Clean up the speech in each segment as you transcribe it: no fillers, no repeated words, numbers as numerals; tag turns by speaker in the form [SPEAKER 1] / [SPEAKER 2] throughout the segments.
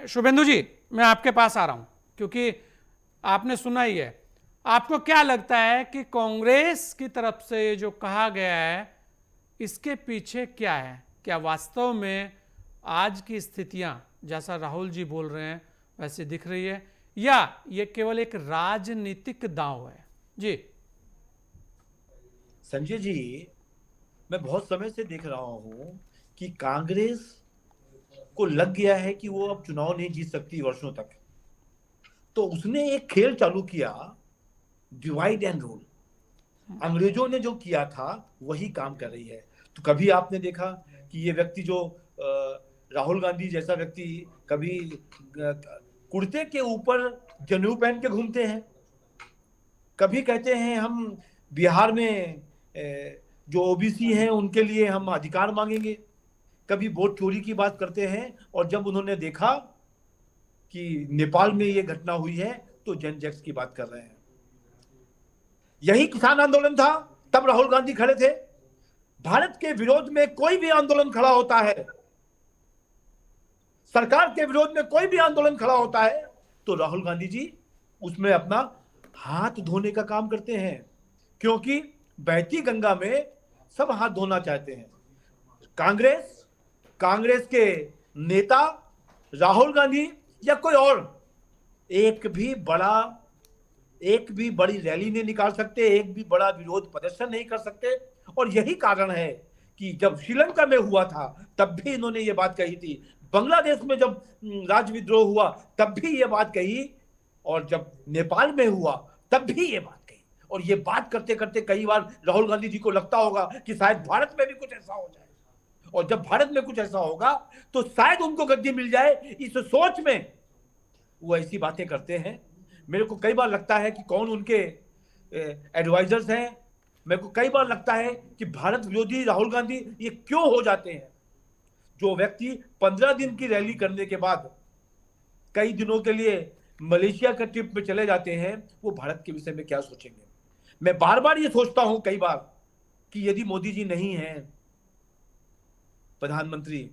[SPEAKER 1] शुभेंदु जी, मैं आपके पास आ रहा हूं क्योंकि आपने सुना ही है। आपको क्या लगता है कि कांग्रेस की तरफ से ये जो कहा गया है, इसके पीछे क्या है? क्या वास्तव में आज की स्थितियां जैसा राहुल जी बोल रहे हैं वैसे दिख रही है, या ये केवल एक राजनीतिक दांव है? जी।
[SPEAKER 2] संजय जी, मैं बहुत समय से देख रहा हूं कि कांग्रेस को लग गया है कि वो अब चुनाव नहीं जीत सकती वर्षों तक। तो उसने एक खेल चालू किया, डिवाइड एंड रूल। अंग्रेजों ने जो किया था वही काम कर रही है। तो कभी आपने देखा कि ये व्यक्ति जो राहुल गांधी जैसा व्यक्ति कभी कुर्ते के ऊपर जनेऊ पहन के घूमते हैं, कभी कहते हैं हम बिहार में जो ओबीसी हैं उनके लिए हम अधिकार मांगेंगे, कभी वोट चोरी की बात करते हैं, और जब उन्होंने देखा कि नेपाल में ये घटना हुई है तो जनजैक्स की बात कर रहे हैं। यही किसान आंदोलन था, तब राहुल गांधी खड़े थे। भारत के विरोध में कोई भी आंदोलन खड़ा होता है, सरकार के विरोध में कोई भी आंदोलन खड़ा होता है, तो राहुल गांधी जी उसमें अपना हाथ धोने का काम करते हैं, क्योंकि बहती गंगा में सब हाथ धोना चाहते हैं। कांग्रेस, कांग्रेस के नेता, राहुल गांधी या कोई और एक भी बड़ी रैली नहीं निकाल सकते, एक भी बड़ा विरोध प्रदर्शन नहीं कर सकते। और यही कारण है कि जब श्रीलंका में हुआ था तब भी इन्होंने ये बात कही थी, बांग्लादेश में जब राज विद्रोह हुआ तब भी ये बात कही, और जब नेपाल में हुआ तब भी ये बात कही। और ये बात करते करते कई बार राहुल गांधी जी को लगता होगा कि शायद भारत में भी कुछ ऐसा हो जाए, और जब भारत में कुछ ऐसा होगा तो शायद उनको गद्दी मिल जाए, इस सोच में वो ऐसी बातें करते हैं। मेरे को कई बार लगता है कि कौन उनके एडवाइजर्स हैं। मेरे को कई बार लगता है कि भारत विरोधी राहुल गांधी ये क्यों हो जाते हैं। जो व्यक्ति 15 दिन की रैली करने के बाद कई दिनों के लिए मलेशिया का ट्रिप में चले जाते हैं, वो भारत के विषय में क्या सोचेंगे। मैं बार बार ये सोचता हूं कई बार कि यदि मोदी जी नहीं है प्रधानमंत्री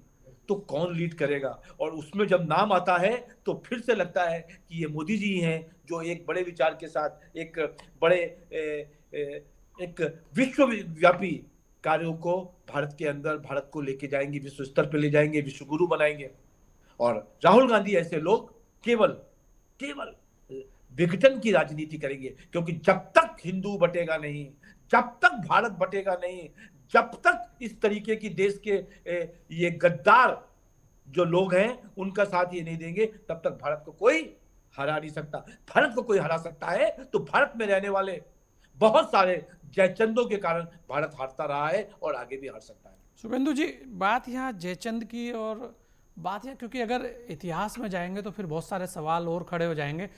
[SPEAKER 2] तो कौन लीड करेगा। और उसमें जब नाम आता है तो फिर से लगता है कि ये मोदी जी हैं जो एक बड़े विचार के साथ एक बड़े एक विश्वव्यापी कार्यों को भारत के अंदर, भारत को लेके जाएंगे, विश्व स्तर पर ले जाएंगे, विश्व गुरु बनाएंगे। और राहुल गांधी ऐसे लोग केवल केवल विघटन की राजनीति करेंगे, क्योंकि जब तक हिंदू बटेगा नहीं, जब तक भारत बटेगा नहीं, जब तक इस तरीके की देश के ये गद्दार जो लोग हैं उनका साथ ये नहीं देंगे, तब तक भारत को कोई हरा नहीं सकता। भारत को कोई हरा सकता है तो भारत में रहने वाले बहुत सारे जयचंदों के कारण भारत हारता रहा है और आगे भी हार सकता है।
[SPEAKER 1] शुभेंदु जी, बात यहाँ जयचंद की और बात यहाँ, क्योंकि अगर इतिहास में जाएंगे तो फिर बहुत सारे सवाल और खड़े हो जाएंगे।